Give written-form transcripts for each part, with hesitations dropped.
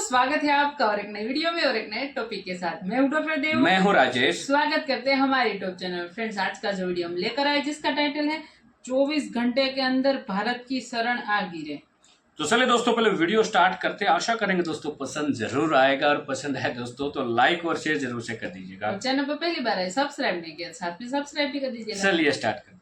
स्वागत है आपका और एक नई वीडियो में और एक नए टॉपिक के साथ। मैं हूं डॉक्टर देव, मैं हूं राजेश। स्वागत करते हैं हमारे यूट्यूब चैनल। फ्रेंड्स, आज का जो वीडियो हम लेकर आए जिसका टाइटल है 24 घंटे के अंदर भारत की शरण आ गिरे। तो चलिए दोस्तों, पहले वीडियो स्टार्ट करते हैं। आशा करेंगे दोस्तों पसंद जरूर आएगा, और पसंद है दोस्तों तो लाइक और शेयर जरूर से कर दीजिएगा। और चैनल पर पहली बार है सब्सक्राइब नहीं किया, साथ में सब्सक्राइब भी कर दीजिएगा। चलिए स्टार्ट करते हैं।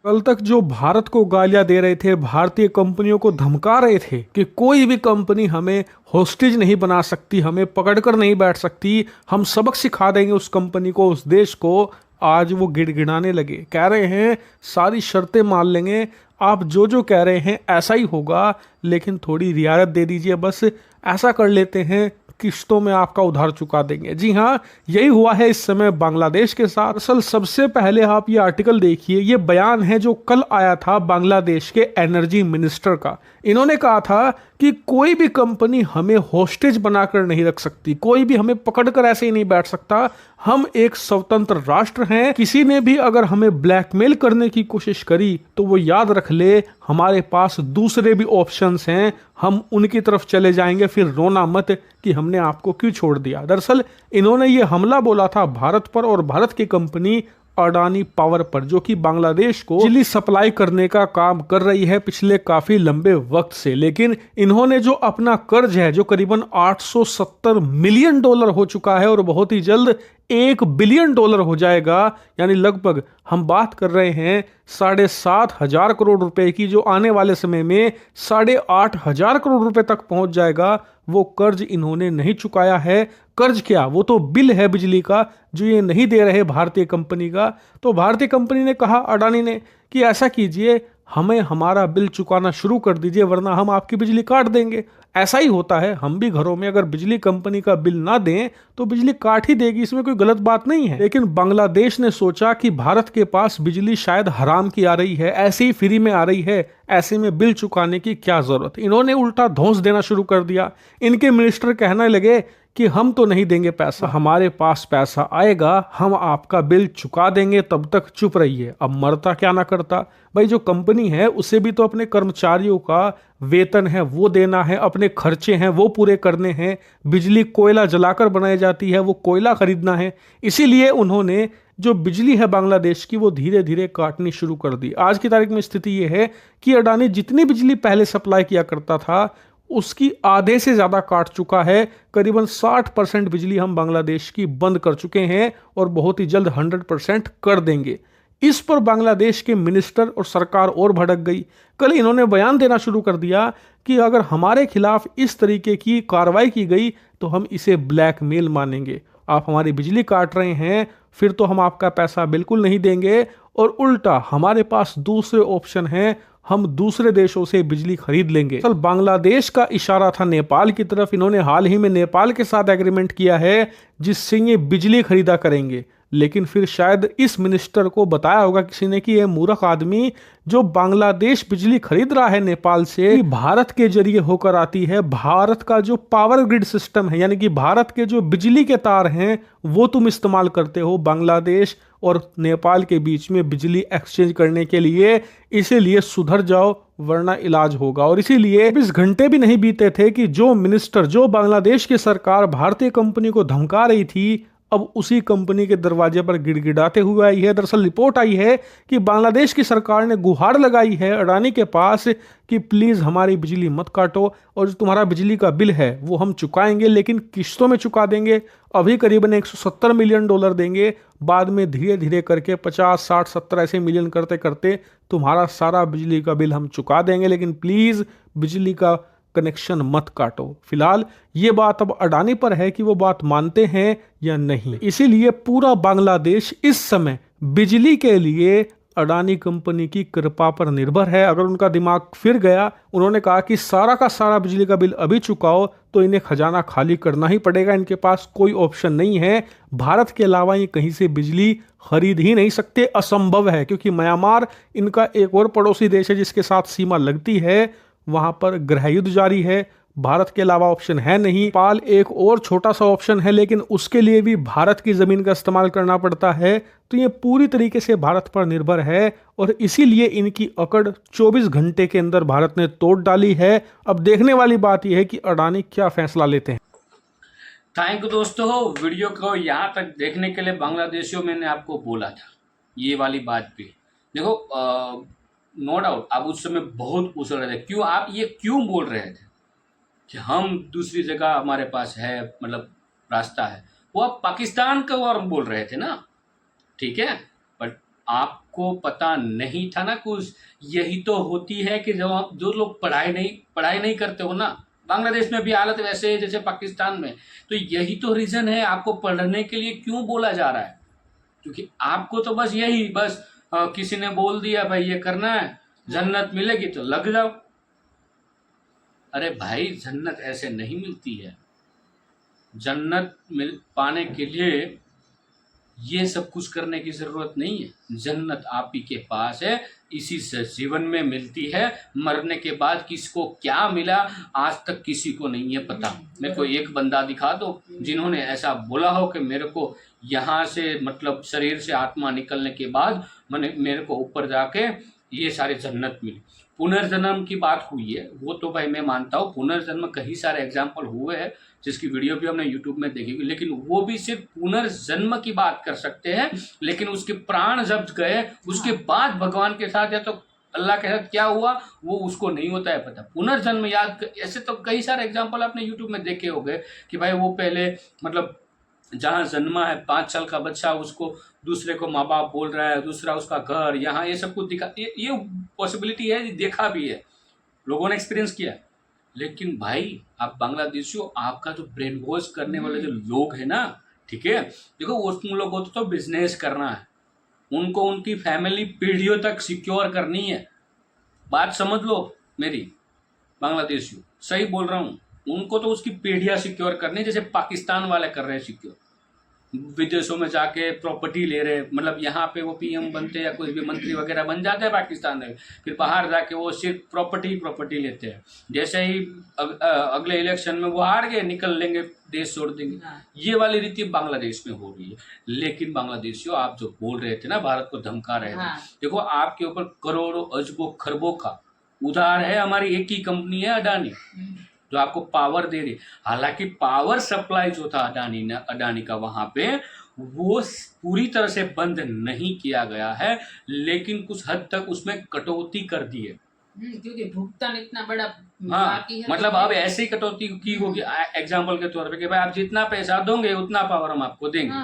कल तक जो भारत को गालियां दे रहे थे, भारतीय कंपनियों को धमका रहे थे कि कोई भी कंपनी हमें होस्टेज नहीं बना सकती, हमें पकड़कर नहीं बैठ सकती, हम सबक सिखा देंगे उस कंपनी को, उस देश को, आज वो गिड़गिड़ाने लगे। कह रहे हैं सारी शर्तें मान लेंगे, आप जो जो कह रहे हैं ऐसा ही होगा, लेकिन थोड़ी रियायत दे दीजिए, बस ऐसा कर लेते हैं, किश्तों में आपका उधार चुका देंगे। जी हाँ, यही हुआ है इस समय बांग्लादेश के साथ। असल सबसे पहले आप ये आर्टिकल देखिए, ये बयान है जो कल आया था बांग्लादेश के एनर्जी मिनिस्टर का। इन्होंने कहा था कि कोई भी कंपनी हमें होस्टेज बनाकर नहीं रख सकती, कोई भी हमें पकड़कर ऐसे ही नहीं बैठ सकता, हम एक स्वतंत्र राष्ट्र हैं। किसी ने भी अगर हमें ब्लैकमेल करने की कोशिश करी तो वो याद रख ले, हमारे पास दूसरे भी ऑप्शंस हैं, हम उनकी तरफ चले जाएंगे, फिर रोना मत कि हमने आपको क्यों छोड़ दिया। दरअसल इन्होंने ये हमला बोला था भारत पर और भारत की कंपनी अडानी पावर पर, जो कि बांग्लादेश को बिजली सप्लाई करने का काम कर रही है पिछले काफी लंबे वक्त से। लेकिन इन्होंने जो अपना कर्ज है, जो करीबन 870 मिलियन डॉलर हो चुका है और बहुत ही जल्द 1 बिलियन डॉलर हो जाएगा, यानी लगभग हम बात कर रहे हैं 7,500 करोड़ रुपए की, जो आने वाले समय में 8,500 करोड़ रुपए तक पहुंच जाएगा, वो कर्ज इन्होंने नहीं चुकाया है। कर्ज क्या, वो तो बिल है बिजली का जो ये नहीं दे रहे भारतीय कंपनी का। तो भारतीय कंपनी ने कहा, अडानी ने, कि ऐसा कीजिए, हमें हमारा बिल चुकाना शुरू कर दीजिए, वरना हम आपकी बिजली काट देंगे। ऐसा ही होता है, हम भी घरों में अगर बिजली कंपनी का बिल ना दें तो बिजली काट ही देगी, इसमें कोई गलत बात नहीं है। लेकिन बांग्लादेश ने सोचा कि भारत के पास बिजली शायद हराम की आ रही है, ऐसे ही फ्री में आ रही है, ऐसे में बिल चुकाने की क्या जरूरत। इन्होंने उल्टा धौंस देना शुरू कर दिया। इनके मिनिस्टर कहने लगे कि हम तो नहीं देंगे पैसा, हमारे पास पैसा आएगा, हम आपका बिल चुका देंगे, तब तक चुप रहिए। अब मरता क्या ना करता भाई, जो कंपनी है उसे भी तो अपने कर्मचारियों का वेतन है वो देना है, अपने खर्चे हैं वो पूरे करने हैं, बिजली कोयला जलाकर बनाई जाती है, वो कोयला खरीदना है। इसीलिए उन्होंने जो बिजली है बांग्लादेश की वो धीरे धीरे काटनी शुरू कर दी। आज की तारीख में स्थिति ये है कि अडानी जितनी बिजली पहले सप्लाई किया करता था उसकी आधे से ज्यादा काट चुका है। करीबन 60% बिजली हम बांग्लादेश की बंद कर चुके हैं और बहुत ही जल्द 100% कर देंगे। इस पर बांग्लादेश के मिनिस्टर और सरकार और भड़क गई। कल इन्होंने बयान देना शुरू कर दिया कि अगर हमारे खिलाफ इस तरीके की कार्रवाई की गई तो हम इसे ब्लैकमेल मानेंगे। आप हमारी बिजली काट रहे हैं, फिर तो हम आपका पैसा बिल्कुल नहीं देंगे, और उल्टा हमारे पास दूसरे ऑप्शन हैं, हम दूसरे देशों से बिजली खरीद लेंगे। चल, बांग्लादेश का इशारा था नेपाल की तरफ। इन्होंने हाल ही में नेपाल के साथ एग्रीमेंट किया है जिससे ये बिजली खरीदा करेंगे। लेकिन फिर शायद इस मिनिस्टर को बताया होगा किसी ने कि यह मूर्ख आदमी जो बांग्लादेश बिजली खरीद रहा है नेपाल से, भारत के जरिए होकर आती है। भारत का जो पावर ग्रिड सिस्टम है, यानी कि भारत के जो बिजली के तार हैं, वो तुम इस्तेमाल करते हो बांग्लादेश और नेपाल के बीच में बिजली एक्सचेंज करने के लिए। इसीलिए सुधर जाओ, वरना इलाज होगा। और इसीलिए 24 घंटे भी नहीं बीते थे कि जो मिनिस्टर, जो बांग्लादेश की सरकार भारतीय कंपनी को धमका रही थी, अब उसी कंपनी के दरवाजे पर गिड़गिड़ाते हुए आई है। दरअसल रिपोर्ट आई है कि बांग्लादेश की सरकार ने गुहार लगाई है अडानी के पास कि प्लीज हमारी बिजली मत काटो, और जो तुम्हारा बिजली का बिल है वो हम चुकाएंगे, लेकिन किश्तों में चुका देंगे। अभी करीबन 170 मिलियन डॉलर देंगे, बाद में धीरे धीरे करके 50, 60, 70 ऐसे मिलियन करते करते तुम्हारा सारा बिजली का बिल हम चुका देंगे, लेकिन प्लीज बिजली का कनेक्शन मत काटो। फिलहाल ये बात अब अडानी पर है कि वो बात मानते हैं या नहीं। इसीलिए पूरा बांग्लादेश इस समय बिजली के लिए अडानी कंपनी की कृपा पर निर्भर है। अगर उनका दिमाग फिर गया, उन्होंने कहा कि सारा का सारा बिजली का बिल अभी चुकाओ, तो इन्हें खजाना खाली करना ही पड़ेगा। इनके पास कोई ऑप्शन नहीं है, भारत के अलावा ये कहीं से बिजली खरीद ही नहीं सकते, असंभव है। क्योंकि म्यांमार इनका एक और पड़ोसी देश है जिसके साथ सीमा लगती है, वहां पर गृह युद्ध जारी है। भारत के अलावा ऑप्शन है नहीं। नेपाल एक और छोटा सा ऑप्शन है, लेकिन उसके लिए भी भारत की जमीन का इस्तेमाल करना पड़ता है। तो ये पूरी तरीके से भारत पर निर्भर है और इसीलिए इनकी अकड़ 24 घंटे के अंदर भारत ने तोड़ डाली है। अब देखने वाली बात यह है कि अडानी क्या फैसला लेते हैं। थैंक यू दोस्तों, वीडियो को यहाँ तक देखने के लिए। बांग्लादेशियों मैंने आपको बोला था ये वाली बात भी। देखो नो डाउट आप उस समय बहुत उछल रहे थे, क्यों आप ये क्यों बोल रहे थे कि हम दूसरी जगह हमारे पास है, मतलब रास्ता है। वो आप पाकिस्तान का और बोल रहे थे ना, ठीक है, बट आपको पता नहीं था ना कुछ। यही तो होती है कि जो लोग पढ़ाई नहीं करते हो ना, बांग्लादेश में भी हालत वैसे है जैसे पाकिस्तान में। तो यही तो रीज़न है आपको पढ़ने के लिए क्यों बोला जा रहा है, क्योंकि आपको तो बस यही किसी ने बोल दिया भाई ये करना है, जन्नत मिलेगी तो लग जाओ। अरे भाई जन्नत ऐसे नहीं मिलती है। जन्नत पाने के लिए ये सब कुछ करने की ज़रूरत नहीं है। जन्नत आप ही के पास है, इसी से जीवन में मिलती है। मरने के बाद किसको क्या मिला आज तक किसी को नहीं है पता। मेरे को एक बंदा दिखा दो जिन्होंने ऐसा बोला हो कि मेरे को यहाँ से मतलब शरीर से आत्मा निकलने के बाद मेरे को ऊपर जाके ये सारी जन्नत मिली। पुनर्जन्म की बात हुई है वो तो भाई मैं मानता हूँ, पुनर्जन्म कई सारे एग्जाम्पल हुए हैं जिसकी वीडियो भी हमने यूट्यूब में देखी, लेकिन वो भी सिर्फ पुनर्जन्म की बात कर सकते हैं। लेकिन उसके प्राण जब गए उसके बाद भगवान के साथ या तो अल्लाह के साथ क्या हुआ वो उसको नहीं होता है पता। पुनर्जन्म याद ऐसे तो कई सारे एग्जाम्पल आपने यूट्यूब में देखे हो गए कि भाई वो पहले मतलब जहाँ जन्मा है 5 साल का बच्चा, उसको दूसरे को माँ बाप बोल रहा है, दूसरा उसका घर, यहाँ ये सब कुछ दिखा, ये पॉसिबिलिटी है, देखा भी है, लोगों ने एक्सपीरियंस किया। लेकिन भाई आप बांग्लादेशियों, आपका जो ब्रेन वॉश करने वाले जो लोग हैं ना, ठीक है, देखो उन लोगों को तो बिजनेस करना है, उनको उनकी फैमिली पीढ़ियों तक सिक्योर करनी है। बात समझ लो मेरी बांग्लादेशियों, सही बोल रहा हूँ। उनको तो उसकी पीढ़ियाँ सिक्योर करनी, जैसे पाकिस्तान वाले कर रहे हैं सिक्योर। विदेशों में जाके प्रॉपर्टी ले रहे, मतलब यहाँ पे वो पीएम बनते या कोई भी मंत्री वगैरह बन जाते हैं पाकिस्तान में, फिर बाहर जाके वो सिर्फ प्रॉपर्टी लेते हैं। जैसे ही अगले इलेक्शन में वो हार गए, निकल लेंगे, देश छोड़ देंगे। ये वाली रीति बांग्लादेश में हो रही है। लेकिन बांग्लादेशियों, आप जो बोल रहे थे ना, भारत को धमका रहे थे, देखो आपके ऊपर करोड़ों अजबों खरबों का उधार है। हमारी एक ही कंपनी है अडानी जो आपको पावर दे रही। हालांकि पावर सप्लाई जो था अडानी का वहां पे, वो पूरी तरह से बंद नहीं किया गया है, लेकिन कुछ हद तक उसमें कटौती कर दी है, क्योंकि भुगतान इतना बड़ा बाकी है। मतलब अब ऐसे ही कटौती की होगी एग्जाम्पल के तौर पे कि भाई आप जितना पैसा दोगे उतना पावर हम आपको देंगे।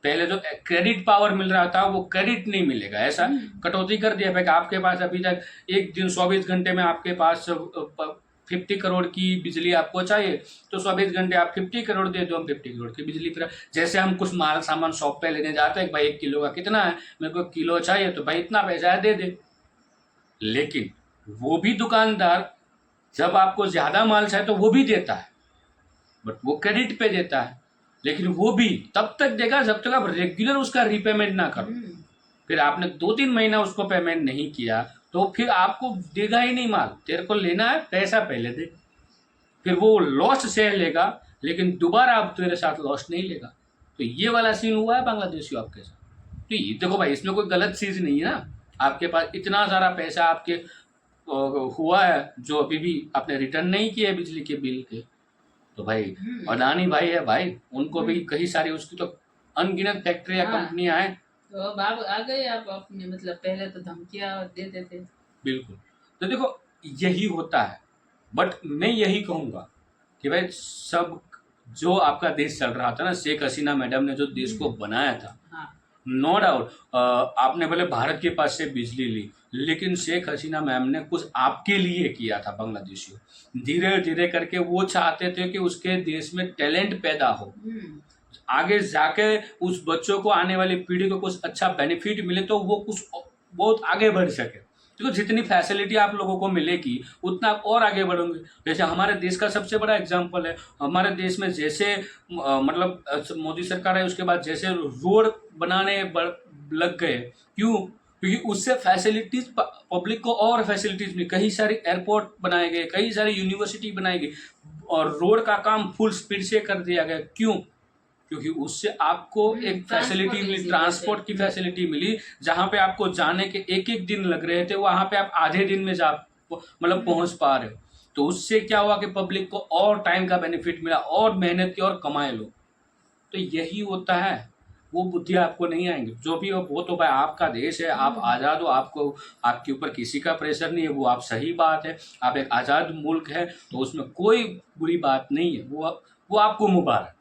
पहले जो क्रेडिट पावर मिल रहा था वो क्रेडिट नहीं मिलेगा, ऐसा कटौती कर दिया भाई। आपके पास अभी तक एक दिन 24 घंटे में आपके पास 50 करोड़ की बिजली आपको चाहिए, तो 24 घंटे आप 50 करोड़ दे दो, हम 50 करोड़ की बिजली। फिर जैसे हम कुछ माल सामान शॉप पे लेने जाते हैं, भाई 1 किलो का कितना है, मेरे को किलो चाहिए, तो भाई इतना पैसा है दे दे। लेकिन वो भी दुकानदार जब आपको ज्यादा माल चाहिए तो वो भी देता है, बट वो क्रेडिट पे देता है। लेकिन वो भी तब तक देगा जब तक आप रेगुलर उसका रीपेमेंट ना करो। फिर आपने 2-3 महीना उसको पेमेंट नहीं किया तो फिर आपको देगा ही नहीं माल। तेरे को लेना है पैसा पहले दे, फिर वो लॉस शेयर लेगा, लेकिन दोबारा आप तेरे साथ लॉस नहीं लेगा। तो ये वाला सीन हुआ है बांग्लादेशियों आपके साथ। तो ये देखो भाई, इसमें कोई गलत चीज़ नहीं है ना। आपके पास इतना सारा पैसा आपके हुआ है जो अभी भी आपने रिटर्न नहीं किए बिजली के बिल के, तो भाई अडानी भाई है भाई, उनको भी कई सारी उसकी तो अनगिनत फैक्ट्रियाँ कंपनियां हैं। तो अब आप आ गए, आप अपने मतलब पहले तो धमकियां देते थे। बिल्कुल, तो देखो यही होता है। बट मैं यही कहूँगा कि भाई सब जो आपका देश चल रहा था ना, शेख हसीना मैडम ने जो देश को बनाया था, नो डाउट आपने भले भारत के पास से बिजली ली, लेकिन शेख हसीना मैम ने कुछ आपके लिए किया था बांग्लादेशियों। धीरे धीरे करके वो चाहते थे कि उसके देश में टैलेंट पैदा हो, आगे जाके उस बच्चों को, आने वाली पीढ़ी को कुछ अच्छा बेनिफिट मिले, तो वो कुछ बहुत आगे बढ़ सके। तो जितनी फैसिलिटी आप लोगों को मिलेगी उतना आप और आगे बढ़ोगे। जैसे हमारे देश का सबसे बड़ा एग्जांपल है, हमारे देश में जैसे मतलब मोदी सरकार है, उसके बाद जैसे रोड बनाने लग गए, क्यों? क्योंकि उससे फैसिलिटीज पब्लिक को और फैसिलिटीज मिली, कई सारे एयरपोर्ट बनाए गए, कई सारी यूनिवर्सिटी बनाई गई, और रोड का काम फुल स्पीड से कर दिया गया। क्यों? क्योंकि उससे आपको एक फैसिलिटी मिली, ट्रांसपोर्ट की फैसिलिटी मिली। जहाँ पे आपको जाने के एक एक दिन लग रहे थे, वहाँ पे आप आधे दिन में जा मतलब पहुँच पा रहे हो। तो उससे क्या हुआ कि पब्लिक को और टाइम का बेनिफिट मिला, और मेहनत की और कमाए लोग। तो यही होता है, वो बुद्धि आपको नहीं आएंगी। जो भी हो वो तो भाई आपका देश है, आप आज़ाद हो, आपको आपके ऊपर किसी का प्रेशर नहीं है, वो आप सही बात है। आप एक आज़ाद मुल्क है तो उसमें कोई बुरी बात नहीं है, वो आपको मुबारक।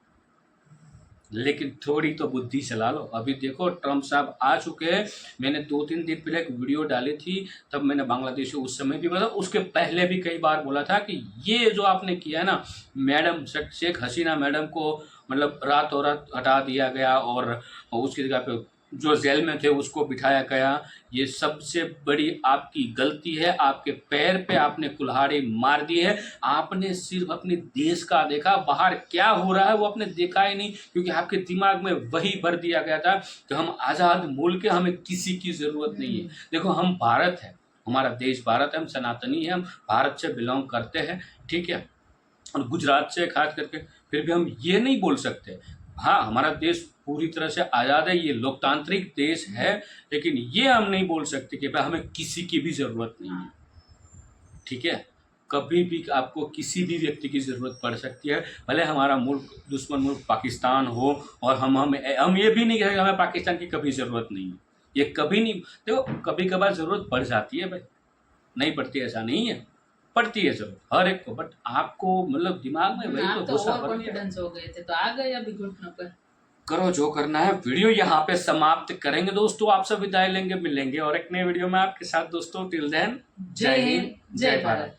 लेकिन थोड़ी तो बुद्धि चला लो। अभी देखो ट्रम्प साहब आ चुके हैं। मैंने 2-3 दिन पहले एक वीडियो डाली थी, तब मैंने बांग्लादेश उस समय भी बोला, उसके पहले भी कई बार बोला था कि ये जो आपने किया है ना, मैडम शेख हसीना मैडम को मतलब रातों रात हटा दिया गया और उसकी जगह पे जो जेल में थे उसको बिठाया गया, ये सबसे बड़ी आपकी गलती है। आपके पैर पे आपने कुल्हाड़ी मार दी है। आपने सिर्फ अपने देश का देखा, बाहर क्या हो रहा है वो आपने देखा ही नहीं, क्योंकि आपके दिमाग में वही भर दिया गया था कि हम आज़ाद मुल्क है, हमें किसी की ज़रूरत नहीं है। देखो हम भारत है, हमारा देश भारत है, हम सनातनी है, हम भारत से बिलोंग करते हैं, ठीक है, और गुजरात से खास करके। फिर भी हम ये नहीं बोल सकते, हाँ हमारा देश पूरी तरह से आज़ाद है, ये लोकतांत्रिक देश है, लेकिन ये हम नहीं बोल सकते कि भाई हमें किसी की भी ज़रूरत नहीं है, ठीक है। कभी भी आपको किसी भी व्यक्ति की ज़रूरत पड़ सकती है, भले हमारा मुल्क दुश्मन मुल्क पाकिस्तान हो, और हम ये भी नहीं कहेंगे हमें पाकिस्तान की कभी ज़रूरत नहीं है, ये कभी नहीं। देखो कभी कभार ज़रूरत पड़ जाती है भाई, नहीं पड़ती ऐसा नहीं है, पड़ती है जरूर हर एक को, बट आपको मतलब दिमाग में वही आप तो तो गुस्सा ओवर भर गया। कॉन्फिडेंस हो गए थे तो आ गए अभी घुटनों पर। करो जो करना है। वीडियो यहाँ पे समाप्त करेंगे दोस्तों, आपसे विदाई लेंगे, मिलेंगे और एक नए वीडियो में आपके साथ दोस्तों। टिल देन जय हिंद, जय भारत।